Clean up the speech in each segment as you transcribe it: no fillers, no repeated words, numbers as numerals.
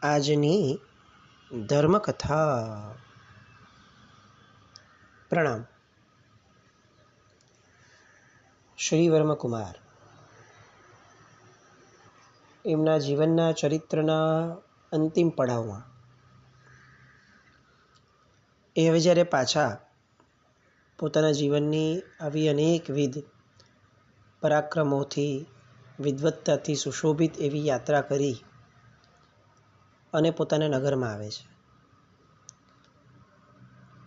આજની ધર્મકથા. પ્રણામ. શ્રી વર્મકુમાર એમના જીવનના ચરિત્રના અંતિમ પડાવમાં એ હવે જ્યારે પાછા પોતાના જીવનની આવી અનેકવિધ પરાક્રમોથી વિદ્વત્તાથી સુશોભિત એવી યાત્રા કરી અને પોતાના નગરમાં આવે છે.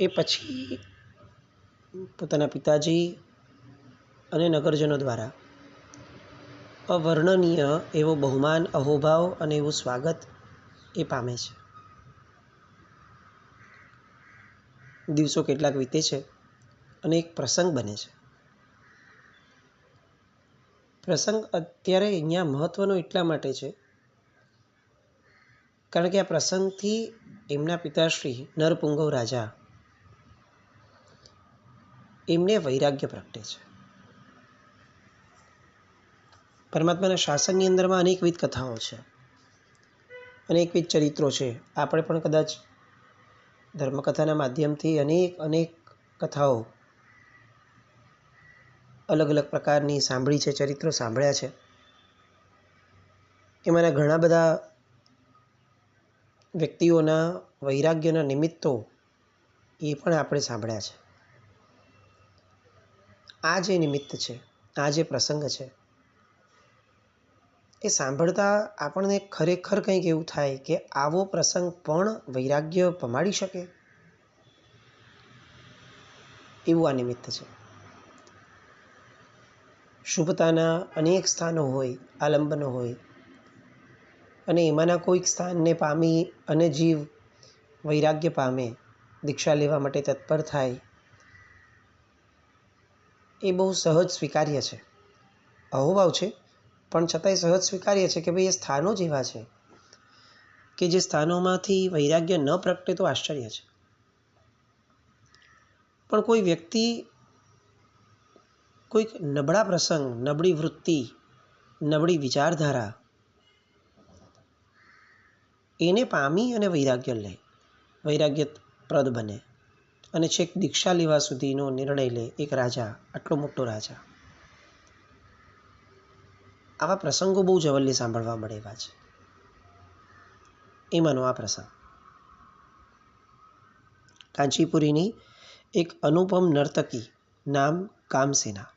એ પછી પોતાના પિતાજી અને નગરજનો દ્વારા અવર્ણનીય એવો બહુમાન, અહોભાવ અને એવું સ્વાગત એ પામે છે. દિવસો કેટલાક વીતે છે અને એક પ્રસંગ બને છે. પ્રસંગ અત્યારે અહીંયા મહત્ત્વનો એટલા માટે છે કારણ કે આ પ્રસંગથી એમના પિતાશ્રી નરપુંગવ રાજા એમને વૈરાગ્ય પ્રગટે છે. પરમાત્માના શાસનની અંદરમાં અનેકવિધ કથાઓ છે, અનેકવિધ ચરિત્રો છે. આપણે પણ કદાચ ધર્મકથાના માધ્યમથી અનેક કથાઓ અલગ અલગ પ્રકારની સાંભળી છે, ચરિત્રો સાંભળ્યા છે. એમાંના ઘણા બધા વ્યક્તિઓના વૈરાગ્યના નિમિત્તો એ પણ આપણે સાંભળ્યા છે. આ જે નિમિત્ત છે, આ જે પ્રસંગ છે, એ સાંભળતા આપણને ખરેખર કંઈક એવું થાય કે આવો પ્રસંગ પણ વૈરાગ્ય પમાડી શકે એવું આ નિમિત્ત છે. શુભતાના અનેક સ્થાનો હોય, આલંબનો હોય, અને એમાંના કોઈક સ્થાનને પામી અને જીવ વૈરાગ્ય પામે, દીક્ષા લેવા માટે તત્પર થાય, એ બહુ સહજ સ્વીકાર્ય છે. અહોભાવ છે પણ છતાંય સહજ સ્વીકાર્ય છે કે ભાઈ એ સ્થાનો જ એવા છે કે જે સ્થાનોમાંથી વૈરાગ્ય ન પ્રગટે તો આશ્ચર્ય છે. પણ કોઈ વ્યક્તિ કોઈક નબળા પ્રસંગ, નબળી વૃત્તિ, નબળી વિચારધારા એને પામી અને વૈરાગ્ય લે, વૈરાગ્યપ્રદ બને અને છેક દીક્ષા લેવા સુધીનો નિર્ણય લે એક રાજા, આટલો મોટો રાજા. આવા પ્રસંગો બહુ જવલ્લે સાંભળવા મળે એવા છે. એમાંનો આ પ્રસંગ કાંચીપુરીની એક અનુપમ નર્તકી નામ કામસેના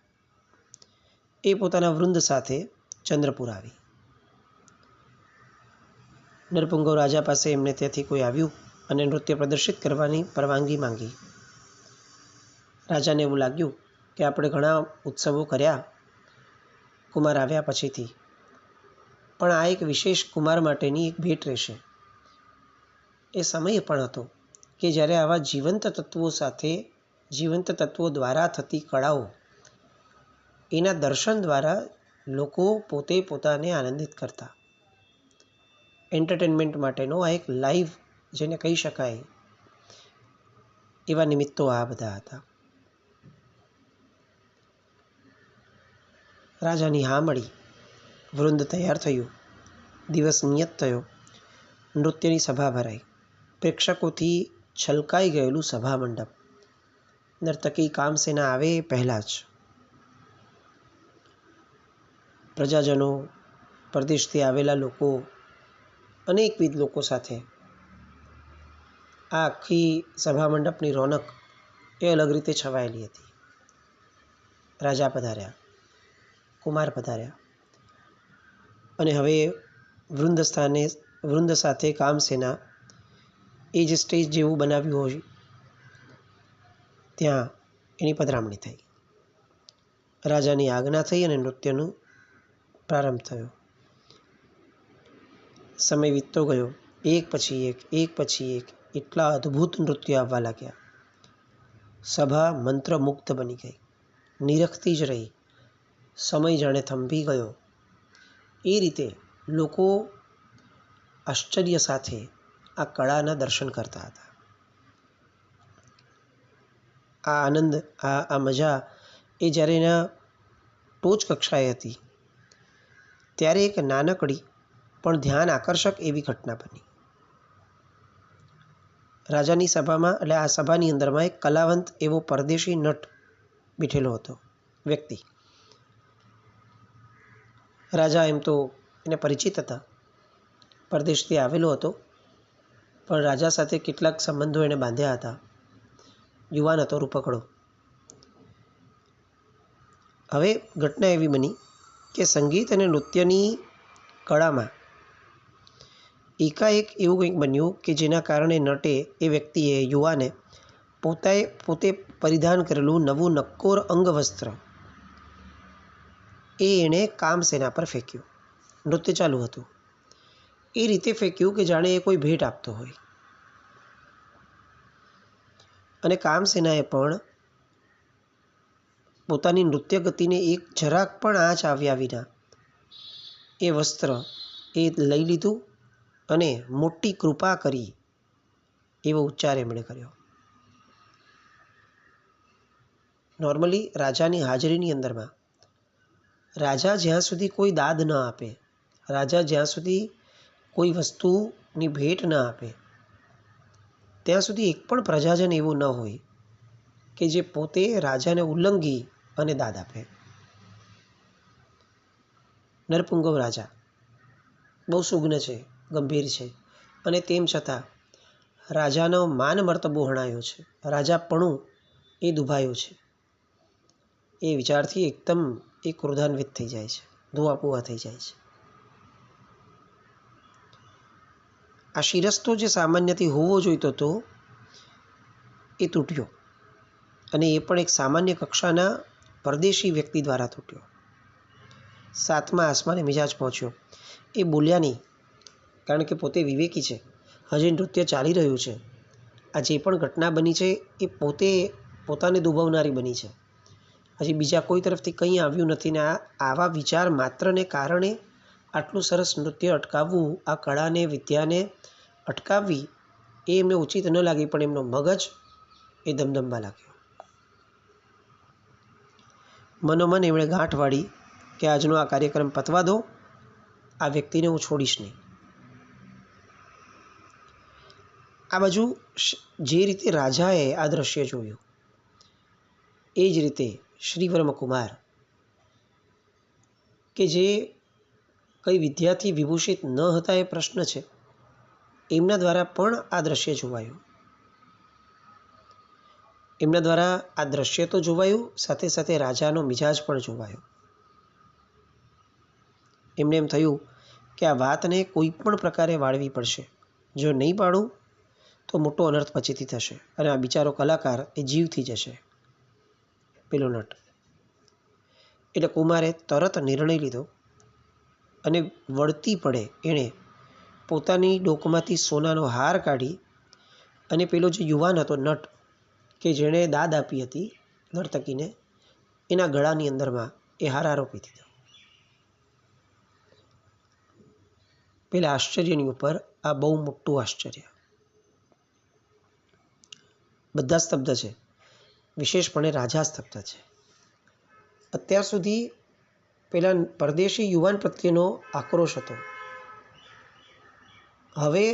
એ પોતાના વૃંદ સાથે ચંદ્રપુર આવી. નરપુંગવ રાજા પાસે એમને ત્યાંથી કોઈ આવ્યું અને નૃત્ય પ્રદર્શિત કરવાની પરવાનગી માંગી. રાજાને એવું લાગ્યું કે આપણે ઘણા ઉત્સવો કર્યા કુમાર આવ્યા પછીથી, પણ આ એક વિશેષ કુમાર માટેની એક ભેટ રહેશે. એ સમય પણ હતો કે જ્યારે આવા જીવંત તત્વો સાથે, જીવંત તત્વો દ્વારા થતી કળાઓ, એના દર્શન દ્વારા લોકો પોતે પોતાને આનંદિત કરતા. એન્ટરટેનમેન્ટ માટેનો આ એક લાઈવ, જેને કહી શકાય એવા નિમિત્તો આ બધા હતા. રાજાની હા મળી, વૃંદ તૈયાર થયું, દિવસ નિયત થયો, નૃત્યની સભા ભરાઈ, પ્રેક્ષકોથી છલકાઈ ગયેલું સભા મંડપ. નર્તકી કામસેના આવે પહેલાં જ પ્રજાજનો, પરદેશથી આવેલા લોકો, અનેકવિધ લોકો સાથે આ આખી સભા મંડપની રોનક એ અલગ રીતે છવાયેલી હતી. રાજા પધાર્યા, કુમાર પધાર્યા અને હવે વૃંદ સાથે કામસેના એ જે સ્ટેજ જેવું બનાવ્યું હોય ત્યાં એની પધરામણી થઈ. રાજાની આજ્ઞા થઈ અને નૃત્યનો પ્રારંભ થયો. સમય વીતતો ગયો, એક પછી એક એટલા અદ્ભુત નૃત્યો આવવા લાગ્યા. સભા મંત્રમુગ્ધ બની ગઈ, નિરખતી જ રહી. સમય જાણે થંભી ગયો. એ રીતે લોકો આશ્ચર્ય સાથે આ કળાના દર્શન કરતા હતા. આ આનંદ, આ મજા એ જ્યારે એના ટોચ કક્ષાએ હતી ત્યારે એક નાનકડી પણ ધ્યાન આકર્ષક એવી ઘટના બની. રાજાની સભામાં એટલે આ સભાની અંદરમાં એક કલાવંત એવો પરદેશી નટ બેઠેલો હતો વ્યક્તિ. રાજા એમ તો એને પરિચિત હતા, પરદેશથી આવેલો હતો, પણ રાજા સાથે કેટલાક સંબંધો એણે બાંધ્યા હતા. યુવાન હતો, રૂપકડો. હવે ઘટના એવી બની કે સંગીત અને નૃત્યની કળામાં એકાએક એવું કંઈક બન્યું કે જેના કારણે નટે, એ વ્યક્તિએ, યુવાને પોતે પરિધાન કરેલું નવું નક્કોર અંગવસ્ત્ર એ એણે કામસેના પર ફેંક્યું. નૃત્ય ચાલુ હતું. એ રીતે ફેંક્યું કે જાણે એ કોઈ ભેટ આપતો હોય. અને કામસેનાએ પણ પોતાની નૃત્ય ગતિને એક જરાક પણ આંચ આવ્યા વિના એ વસ્ત્ર એ લઈ લીધું અને મોટી કૃપા કરી એવો ઉચ્ચાર એમણે કર્યો. નોર્મલી રાજાની હાજરીની અંદરમાં રાજા જ્યાં સુધી કોઈ દાદ ન આપે, રાજા જ્યાં સુધી કોઈ વસ્તુની ભેટ ન આપે, ત્યાં સુધી એક પણ પ્રજાજન એવું ન હોય કે જે પોતે રાજાને ઉલ્લંઘી અને દાદ આપે. નરપુંગવ રાજા બહુ સુગ્ન છે, ગંભીર છે, અને તેમ છતાં રાજાનો માન મર્તબો હણાયો છે, રાજાપણું એ દુભાયું છે. એ વિચારથી એકદમ એ ક્રોધાન્વિત થઈ જાય છે, ધુઆપુઆ થઈ જાય છે. આ શિરસ્તો જે સામાન્યથી હોવો જોઈતો હતો એ તૂટ્યો, અને એ પણ એક સામાન્ય કક્ષાના પરદેશી વ્યક્તિ દ્વારા તૂટ્યો. સાતમા આસમાને મિજાજ પહોંચ્યો. એ બોલ્યા નહીં, કારણ કે પોતે વિવેકી છે. હજી નૃત્ય ચાલી રહ્યું છે. આ જે પણ ઘટના બની છે એ પોતાને દુભાવનારી બની છે. હજી બીજા કોઈ તરફથી કંઈ આવ્યું નથી ને આવા વિચાર માત્રને કારણે આટલું સરસ નૃત્ય અટકાવવું, આ કળાને, વિદ્યાને અટકાવવી એ એમને ઉચિત ન લાગી, પણ એમનો મગજ એ ધમધમવા લાગ્યો. મનોમન એમણે ગાંઠ વાળી કે આજનો આ કાર્યક્રમ પતવા દો, આ વ્યક્તિને હું છોડીશ નહીં. આ બાજુ જે રીતે રાજાએ આ દ્રશ્ય જોયું એ જ રીતે શ્રીવર્મકુમાર કે જે કઈ વિદ્યાથી વિભૂષિત ન હતા એ પ્રશ્ન છે, એમના દ્વારા પણ આ દ્રશ્ય જોવાયું. એમના દ્વારા આ દ્રશ્ય તો જોવાયું, સાથે સાથે રાજાનો મિજાજ પણ જોવાયો. એમને એમ થયું કે આ વાતને કોઈ પણ પ્રકારે વાળવી પડશે. જો નહીં પાડું તો મોટો અનર્થ પછીથી થશે અને આ બિચારો કલાકાર એ જીવથી જશે, પેલો નટ. એટલે કુમારે તરત નિર્ણય લીધો અને વળતી પડે એણે પોતાની ડોકમાંથી સોનાનો હાર કાઢી અને પેલો જે યુવાન હતો નટ કે જેણે દાદ આપી હતી નર્તકીને, એના ગળાની અંદરમાં એ હાર આરોપી દીધો. પેલા આશ્ચર્યની ઉપર આ બહુ મોટું આશ્ચર્ય. બધા સ્તબ્ધ છે, વિશેષપણે રાજા સ્તબ્ધ છે. અત્યાર સુધી પેલા પરદેશી યુવાન પ્રત્યેનો આક્રોશ હતો. હવે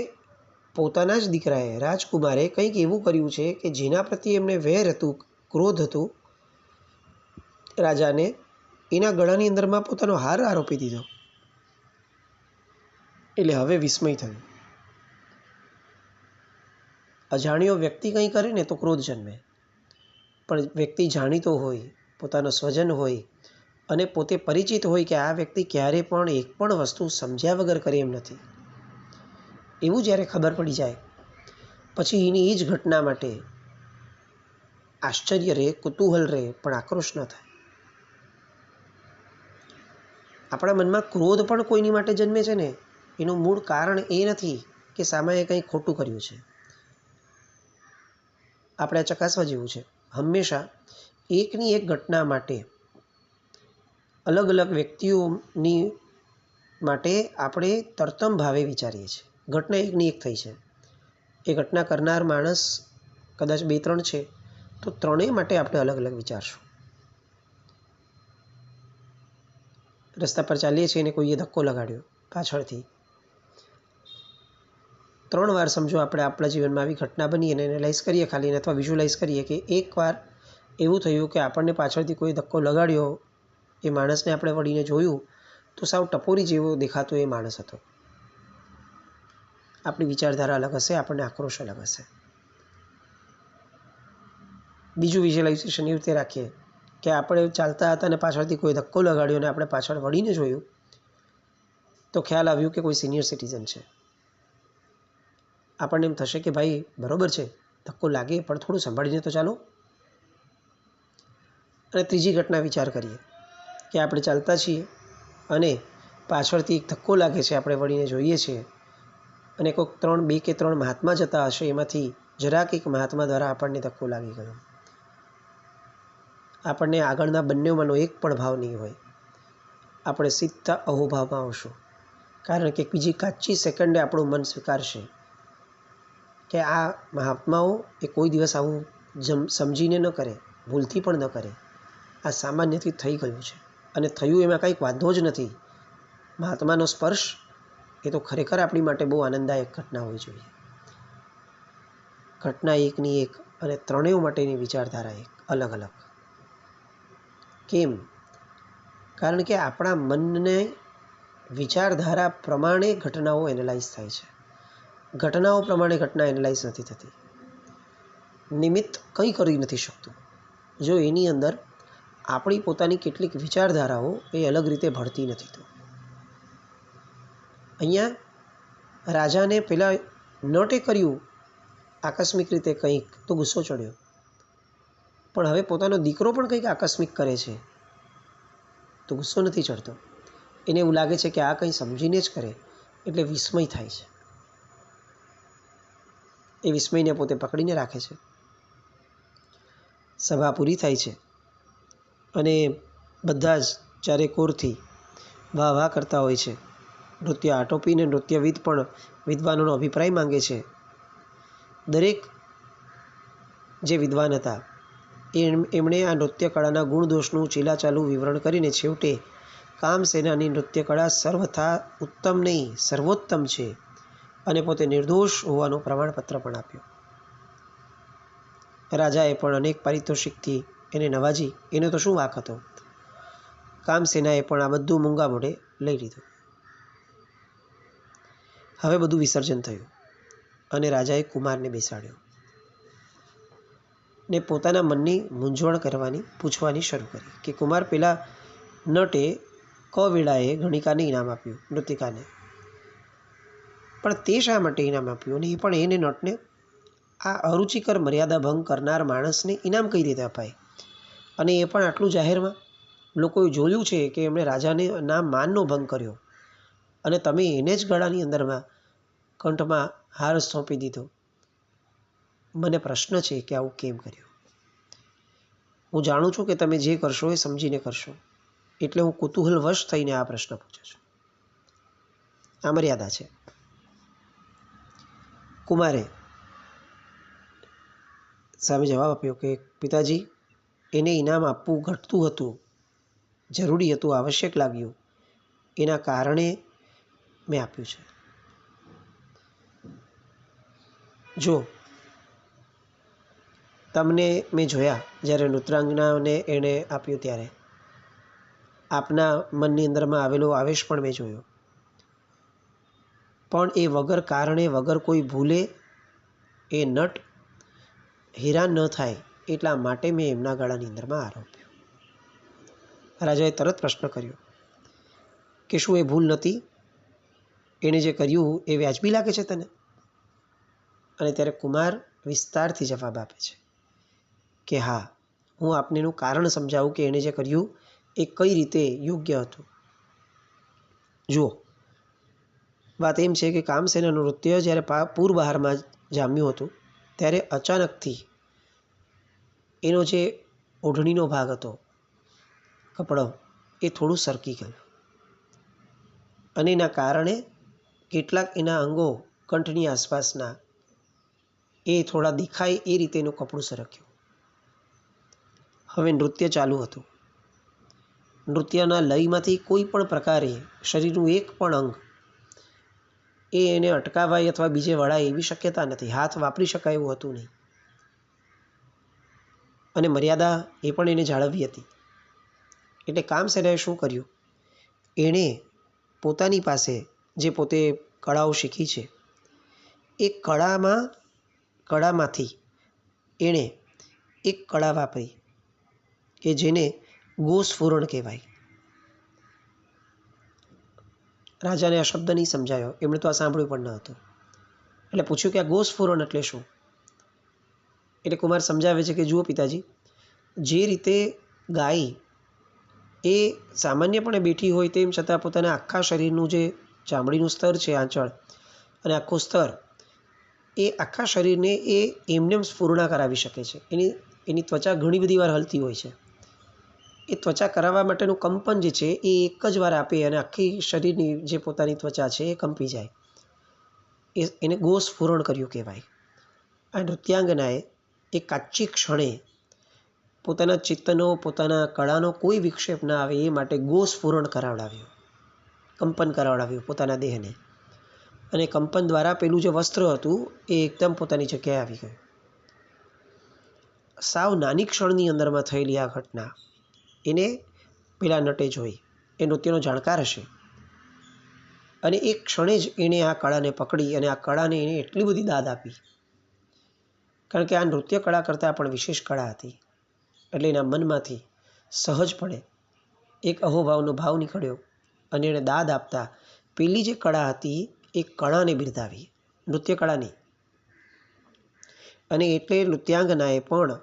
પોતાના જ દીકરાએ, રાજકુમારે કંઈક એવું કર્યું છે કે જેના પ્રત્યે એમને વેર હતું, ક્રોધ હતું રાજાને, એના ગળાની અંદરમાં પોતાનો હાર આરોપી દીધો. એટલે હવે વિસ્મય થયું. અજાણ્યો વ્યક્તિ કંઈ કરે ને તો ક્રોધ જન્મે, પણ વ્યક્તિ જાણીતો હોય, પોતાનો સ્વજન હોય અને પોતે પરિચિત હોય કે આ વ્યક્તિ ક્યારે પણ એક પણ વસ્તુ સમજ્યા વગર કરે એમ નથી, એવું જ્યારે ખબર પડી જાય પછી એની એ જ ઘટના માટે આશ્ચર્ય રહે, કુતૂહલ રહે, પણ આક્રોશ ન થાય. આપણા મનમાં ક્રોધ પણ કોઈની માટે જન્મે છે ને, એનું મૂળ કારણ એ નથી કે સામાએ કંઈ ખોટું કર્યું છે. આપણે ચકાસવા જેવું છે. હંમેશા એકની એક ઘટના માટે, અલગ અલગ વ્યક્તિઓની માટે આપણે તરતમ ભાવે વિચારીએ છીએ. ઘટના એકની એક થઈ છે, એ ઘટના કરનાર માણસ કદાચ 2-3 છે, તો ત્રણેય માટે આપણે અલગ અલગ વિચારશું. રસ્તા પર ચાલીએ છીએ અને કોઈએ ધક્કો લગાડ્યો પાછળથી, 3 વાર સમજો આપણે આપણા જીવનમાં આવી ઘટના બની અને એનાલાઇઝ કરીએ ખાલી અથવા વિઝ્યુલાઇઝ કરીએ કે એકવાર એવું થયું કે આપણને પાછળથી કોઈ ધક્કો લગાડ્યો, એ માણસને આપણે વળીને જોયું તો સાવ ટપોરી જેવો દેખાતો એ માણસ હતો. આપણી વિચારધારા અલગ હશે, આપણને આક્રોશ અલગ હશે. બીજું વિઝ્યુલાઇઝેશન એવી રીતે રાખીએ કે આપણે ચાલતા હતા અને પાછળથી કોઈ ધક્કો લગાડ્યો અને આપણે પાછળ વળીને જોયું તો ખ્યાલ આવ્યું કે કોઈ સિનિયર સિટીઝન છે. આપણને એમ થશે કે ભાઈ બરાબર છે, ધક્કો લાગે પણ થોડું સંભાળીને તો ચાલો. અને ત્રીજી ઘટના વિચાર કરીએ કે આપણે ચાલતા છીએ અને પાછળથી એક ધક્કો લાગે છે, આપણે વળીને જોઈએ છીએ અને કોઈક 2 કે 3 મહાત્મા જતા હશે, એમાંથી જરાક એક મહાત્મા દ્વારા આપણને ધક્કો લાગી ગયો. આપણને આગળના બંનેમાંનો એક પણ ભાવ નહીં હોય, આપણે સીધા અહોભાવમાં આવશું. કારણ કે બીજી કાચી સેકન્ડે આપણું મન સ્વીકારશે કે આ મહાત્માઓ એ કોઈ દિવસ આવું સમજીને ન કરે, ભૂલથી પણ ન કરે, આ સામાન્યથી થઈ ગયું છે અને થયું એમાં કંઈક વાંધો જ નથી. મહાત્માનો સ્પર્શ એ તો ખરેખર આપણી માટે બહુ આનંદદાયક ઘટના હોવી જોઈએ. ઘટના એકની એક અને ત્રણેય માટેની વિચારધારા એક અલગ અલગ. કેમ? કારણ કે આપણા મનને વિચારધારા પ્રમાણે ઘટનાઓ એનાલાઇઝ થાય છે. ઘટનાઓ પ્રમાણે ઘટના એનાલાઇઝ નથી થતી. નિમિત્ત કંઈ કરી નથી શકતું જો એની અંદર આપણી પોતાની કેટલીક વિચારધારાઓ એ અલગ રીતે ભળતી નથી. તો અહીંયા રાજાને પેલા નટે કર્યું આકસ્મિક રીતે કંઈક તો ગુસ્સો ચડ્યો, પણ હવે પોતાનો દીકરો પણ કંઈક આકસ્મિક કરે છે તો ગુસ્સો નથી ચડતો. એને એવું લાગે છે કે આ કંઈ સમજીને જ કરે એટલે વિસ્મય થાય છે. એ વિસ્મયને પોતે પકડીને રાખે છે. સભા પૂરી થાય છે અને બધા જ ચારેકોરથી વાહ વાહ કરતા હોય છે. નૃત્ય આટોપીને નૃત્યવિદ પણ વિદ્વાનોનો અભિપ્રાય માંગે છે. દરેક જે વિદ્વાન હતા એમણે આ નૃત્યકળાના ગુણદોષનું ચીલાચાલું વિવરણ કરીને છેવટે કામસેનાની નૃત્યકળા સર્વથા ઉત્તમ નહીં સર્વોત્તમ છે અને પોતે નિર્દોષ હોવાનું પ્રમાણપત્ર પણ આપ્યું. રાજાએ પણ અનેક પારિતોષિકથી એને નવાજી. એનો તો શું વાંક હતો? કામસેનાએ પણ આ બધું મૂંગા મોઢે લઈ લીધું. હવે બધું વિસર્જન થયું અને રાજાએ કુમારને બેસાડ્યો ને પોતાના મનની મૂંઝવણ પૂછવાની શરૂ કરી કે કુમાર, પેલા નટે વેળાએ ગણિકાને ઇનામ આપ્યું, નૃતિકાને, પણ તે શા માટે ઇનામ આપ્યું? અને એ પણ એને નટને આ અરુચિકર મર્યાદા ભંગ કરનાર માણસને ઇનામ કઈ રીતે અપાય? અને એ પણ આટલું જાહેરમાં. લોકોએ જોયું છે કે એમણે રાજાને ના માનનો ભંગ કર્યો અને તમે એને જ ગળાની અંદરમાં કંઠમાં હાર સોંપી દીધો. મને પ્રશ્ન છે કે આવું કેમ કર્યું? હું જાણું છું કે તમે જે કરશો એ સમજીને કરશો, એટલે હું કુતૂહલવશ થઈને આ પ્રશ્ન પૂછું છું. આ મર્યાદા છે. કુમારે સામે જવાબ આપ્યો કે પિતાજી, એને ઇનામ આપવું ઘટતું હતું, જરૂરી હતું, આવશ્યક લાગ્યું, એના કારણે મેં આપ્યું છે. જો તમને મેં જોયા જ્યારે નૃત્યાંગનાઓને એણે આપ્યું ત્યારે આપના મનની અંદરમાં આવેલો આવેશ પણ મેં જોયો, પણ એ વગર કારણે વગર કોઈ ભૂલે એ નટ હેરાન ન થાય એટલા માટે મેં એમના ગળાની અંદરમાં આરોપ્યો. રાજાએ તરત પ્રશ્ન કર્યો કે શું એ ભૂલ નથી? એણે જે કર્યું એ વ્યાજબી લાગે છે તને? અને ત્યારે કુમાર વિસ્તારથી જવાબ આપે છે કે હા, હું આપને એનું કારણ સમજાવું કે એણે જે કર્યું એ કઈ રીતે યોગ્ય હતું. જુઓ, વાત એમ છે કે કામસેનાનું નૃત્ય જ્યારે પૂરબહારમાં જામ્યું હતું ત્યારે અચાનકથી એનો જે ઓઢણીનો ભાગ હતો, કપડો, એ થોડું સરકી ગયું અને એના કારણે કેટલાક એના અંગો કંઠની આસપાસના એ થોડા દેખાય એ રીતે એનું કપડું સરક્યું. હવે નૃત્ય ચાલુ હતું. નૃત્યના લયમાંથી કોઈ પણ પ્રકારે શરીરનું એક પણ અંગ એ એને અટકાવાય અથવા બીજે વળાય એવી શક્યતા નથી. હાથ વાપરી શકાય એવું હતું નહીં. અને મર્યાદા એ પણ એને જાળવવી હતી. એટલે કામસેનાએ શું કર્યું? એણે પોતાની પાસે જે પોતે કળાઓ શીખી છે એ કળામાંથી એણે એક કળા વાપરી કે જેને ગોસ્ફુરણ કહેવાય. રાજાને આ શબ્દ નહીં સમજાયો, એમણે તો આ સાંભળ્યું પણ ન હતું. એટલે પૂછ્યું કે આ ગોસ્ફુરણ એટલે શું? એટલે કુમાર સમજાવે છે કે જુઓ પિતાજી, જે રીતે ગાય એ સામાન્યપણે બેઠી હોય તેમ છતાં પોતાના આખા શરીરનું જે ચામડીનું સ્તર છે, આંચળ અને આખું સ્તર, એ આખા શરીરને એ એમનેમ સ્ફૂર્ણા કરાવી શકે છે. એની ત્વચા ઘણી બધી વાર હલતી હોય છે. એ ત્વચા કરાવવા માટેનું કંપન જે છે એ એક જ વાર આપે અને આખી શરીરની જે પોતાની ત્વચા છે એ કંપી જાય. એને ગોસ્ફુરણ કર્યું કહેવાય. આ નૃત્યાંગનાએ એ કાચી ક્ષણે પોતાના ચિત્તનો, પોતાના કળાનો કોઈ વિક્ષેપ ના આવે એ માટે ગોસ્ફુરણ કરાવડાવ્યું, કંપન કરાવડાવ્યું પોતાના દેહને. અને કંપન દ્વારા પેલું જે વસ્ત્ર હતું એ એકદમ પોતાની જગ્યાએ આવી ગયું. સાવ નાની ક્ષણની અંદરમાં થયેલી આ ઘટના એને પેલા નટે જોઈ. એ નૃત્યનો જાણકાર હશે. અને એક ક્ષણે જ એણે આ કળાને પકડી અને આ કળાને એણે એટલી બધી દાદ આપી. કારણ કે આ નૃત્ય કળા કરતાં પણ વિશેષ કળા હતી. એટલે એના મનમાંથી સહજપણે એક અહોભાવનો ભાવ નીકળ્યો અને એણે દાદ આપતા પેલી જે કળા હતી એ કળાને બિરદાવી, નૃત્ય કળાની. અને એટલે નૃત્યાંગનાએ પણ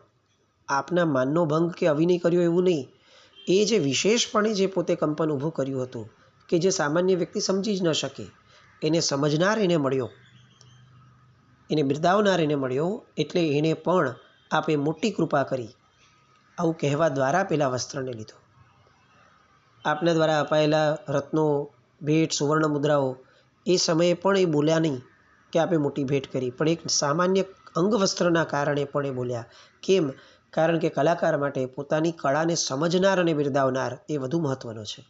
આપના માનનો ભંગ કે અવિનય કર્યો એવું નહીં. એ જે વિશેષપણે જે પોતે કંપન ઊભું કર્યું હતું કે જે સામાન્ય વ્યક્તિ સમજી જ ન શકે, એને સમજનાર એને મળ્યો, એને બિરદાવનાર એને મળ્યો. એટલે એણે પણ આપે મોટી કૃપા કરી આવું કહેવા દ્વારા પેલા વસ્ત્રને લીધો. આપના દ્વારા અપાયેલા રત્નો, ભેટ, સુવર્ણ મુદ્રાઓ એ સમયે પણ એ બોલ્યા નહીં કે આપે મોટી ભેટ કરી, પણ એક સામાન્ય અંગવસ્ત્રના કારણે પણ એ બોલ્યા. કેમ? કારણ કે કલાકાર માટે પોતાની કળાને સમજનાર અને બિરદાવનાર એ વધુ મહત્ત્વનો છે.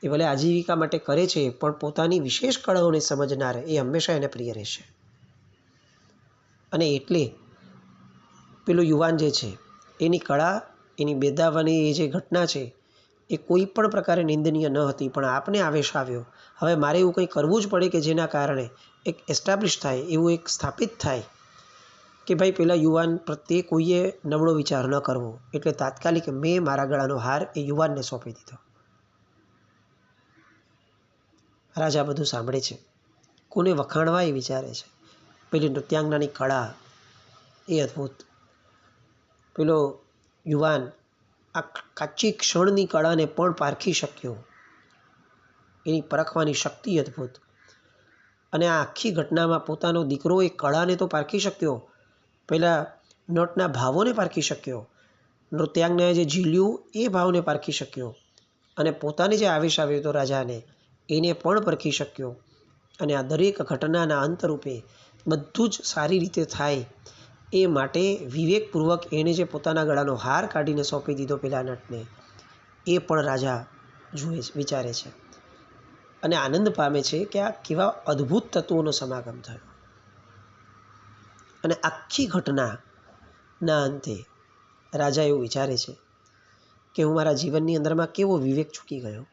એ ભલે આજીવિકા માટે કરે છે, પણ પોતાની વિશેષ કળાઓને સમજનાર એ હંમેશા એને પ્રિય રહેશે. અને એટલે પેલો યુવાન જે છે એની કળા, એની બિરદાવવાની એ જે ઘટના છે એ કોઈ પણ પ્રકારે નિંદનીય ન હતી. પણ આપને આવેશ આવ્યો, હવે મારે એવું કંઈ કરવું જ પડે કે જેના કારણે એક એસ્ટાબ્લિશ થાય, એવું એક સ્થાપિત થાય કે ભાઈ પેલા યુવાન પ્રત્યે કોઈએ નબળો વિચાર ન કરવો. એટલે તાત્કાલિક મેં મારા ગળાનો હાર એ યુવાનને સોંપી દીધો. રાજા બધું સાંભળે છે, કોને વખાણવા એ વિચારે છે. પેલી નૃત્યાંગનાની કળા એ અદ્ભુત. પેલો યુવાન આ કાચી ક્ષણની કળાને પણ પારખી શક્યો. એની પરખવાની શક્તિ અદ્ભુત. અને આ આખી ઘટનામાં પોતાનો દીકરો એ કળાને તો પારખી શક્યો, પહેલાં નટના ભાવોને પારખી શક્યો, નૃત્યાંગનાએ જે ઝીલ્યું એ ભાવને પારખી શક્યો, અને પોતાને જે આવેશ આવ્યો હતો રાજાને એને પણ પરખી શક્યો. અને આ દરેક ઘટનાના અંતરૂપે બધું જ સારી રીતે થાય એ માટે વિવેકપૂર્વક એણે જે પોતાના ગળાનો હાર કાઢીને સોંપી દીધો પેલા નટને, એ પણ રાજા જુએ, વિચારે છે અને આનંદ પામે છે કે આ કેવા અદ્ભુત તત્વોનો સમાગમ થયો. અને આખી ઘટનાના અંતે રાજા એવું વિચારે છે કે હું મારા જીવનની અંદરમાં કેવો વિવેક ચૂકી ગયો.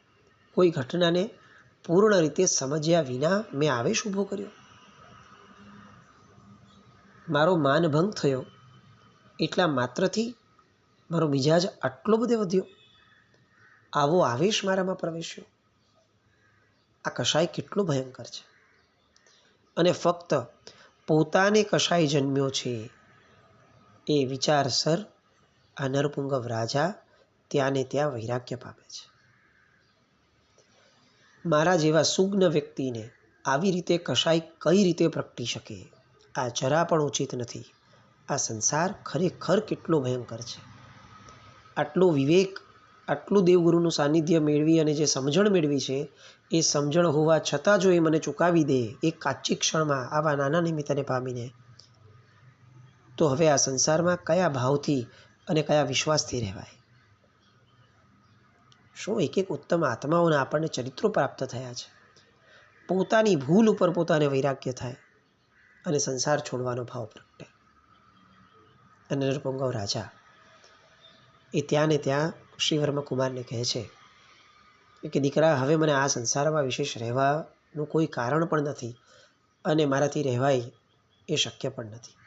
કોઈ ઘટનાને પૂર્ણ રીતે સમજ્યા વિના મેં આવેશ ઊભો કર્યો, મારો માનભંગ થયો, એટલા માત્રથી મારો મિજાજ આટલો બધો વધ્યો, આવો આવેશ મારામાં પ્રવેશ્યો. આ કશાય કેટલો ભયંકર છે. અને ફક્ત પોતાને કશાય જન્મ્યો છે એ વિચારસર આ નરપુંગવ રાજા ત્યાં ને ત્યાં વૈરાગ્ય પામે છે. મારા જેવા સુગ્ન વ્યક્તિને આવી રીતે કશાય કઈ રીતે પ્રગટી શકે, આ જરા પણ ઉચિત નથી. આ સંસાર ખરેખર કેટલો ભયંકર છે. આટલો વિવેક, આટલું દેવગુરુનું સાનિધ્ય મેળવી અને જે સમજણ મેળવી છે એ સમજણ હોવા છતાં જો એ મને ચૂકાવી દે એક કાચી ક્ષણમાં આવા નાના નિમિત્તને પામીને, તો હવે આ સંસારમાં કયા ભાવથી અને કયા વિશ્વાસથી રહેવાય. શું એક એક ઉત્તમ આત્માઓના આપણને ચરિત્રો પ્રાપ્ત થયા છે, પોતાની ભૂલ ઉપર પોતાને વૈરાગ્ય થાય અને સંસાર છોડવાનો ભાવ પ્રગટે. અને નરપુંગવ રાજા એ ત્યાં ને ત્યાં શ્રીવર્મ કુમારને કહે છે કે દીકરા, હવે મને આ સંસારમાં વિશેષ રહેવાનું કોઈ કારણ પણ નથી અને મારાથી રહેવાય એ શક્ય પણ નથી.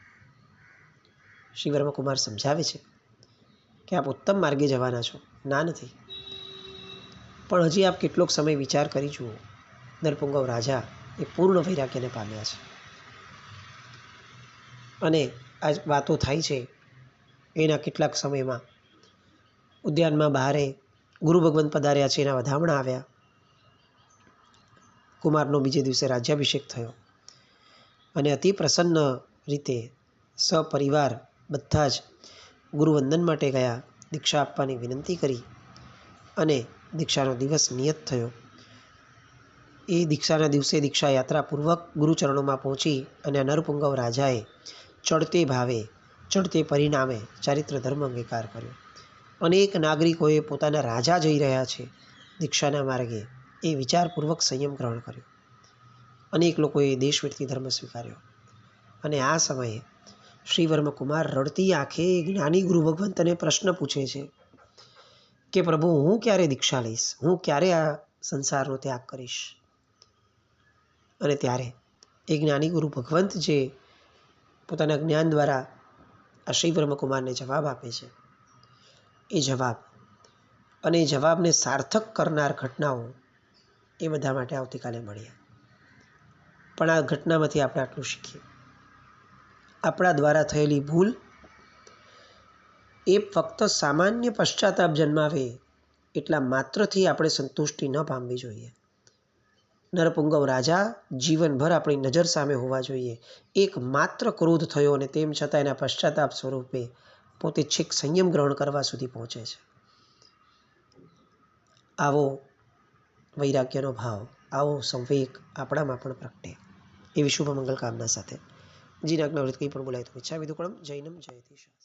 શ્રીવર્મ કુમાર સમજાવે છે કે આપ ઉત્તમ માર્ગે જવાના છો, ના નથી, પણ હજી આપ કેટલોક સમય વિચાર કરી જુઓ. નરપુંગવ રાજા એ પૂર્ણ વૈરાગ્યને પામ્યા છે અને આ વાતો થાય છે એના કેટલાક સમયમાં ઉદ્યાનમાં બહારે ગુરુ ભગવંત પધાર્યા છે, એના વધામણા આવ્યા. કુમારનો બીજે દિવસે રાજ્યાભિષેક થયો અને અતિ પ્રસન્ન રીતે સપરિવાર બધા જ ગુરુવંદન માટે ગયા, દીક્ષા આપવાની વિનંતી કરી અને દીક્ષાનો દિવસ નિયત થયો. એ દીક્ષાના દિવસે દીક્ષા યાત્રાપૂર્વક ગુરુચરણોમાં પહોંચી અને નરપુંગવ રાજાએ ચડતે ભાવે ચડતે પરિણામે ચારિત્ર ધર્મ અંગીકાર કર્યો. અનેક નાગરિકોએ પોતાના રાજા જઈ રહ્યા છે દીક્ષાના માર્ગે એ વિચારપૂર્વક સંયમ ગ્રહણ કર્યો. અનેક લોકોએ દેશવૃત્તિ ધર્મ સ્વીકાર્યો. અને આ સમયે શ્રીવર્મ કુમાર રડતી આંખે જ્ઞાની ગુરુ ભગવંતને પ્રશ્ન પૂછે છે કે પ્રભુ, હું ક્યારે દીક્ષા લઈશ, હું ક્યારે આ સંસારનો ત્યાગ કરીશ? અને ત્યારે એ જ્ઞાની ગુરુ ભગવંત જે પોતાના જ્ઞાન દ્વારા આ શ્રીવર્મ કુમારને જવાબ આપે છે, એ જવાબ અને એ જવાબને સાર્થક કરનાર ઘટનાઓ એ બધા માટે આવતીકાલે મળીએ. પણ આ ઘટનામાંથી આપણે આટલું શીખીએ, આપણા દ્વારા થયેલી ભૂલ એ ફક્ત સામાન્ય પશ્ચાતાપ જન્માવે એટલા માત્રથી આપણે સંતુષ્ટિ ન પામવી જોઈએ. નરપુંગવ રાજા જીવનભર આપણી નજર સામે હોવા જોઈએ. એક માત્ર ક્રોધ થયો અને તેમ છતાં એના પશ્ચાતાપ સ્વરૂપે પોતે છેક સંયમ ગ્રહણ કરવા સુધી પહોંચે છે. આવો વૈરાગ્યનો ભાવ, આવો સંવેગ આપણામાં પણ પ્રગટે એવી શુભ મંગલ કામના સાથે જીનાજ્ઞાવૃત્ત કંઈ પણ બોલાય તો ઈચ્છા વિદુકળમ જૈનમ જયતિ શાસ્ત્રી.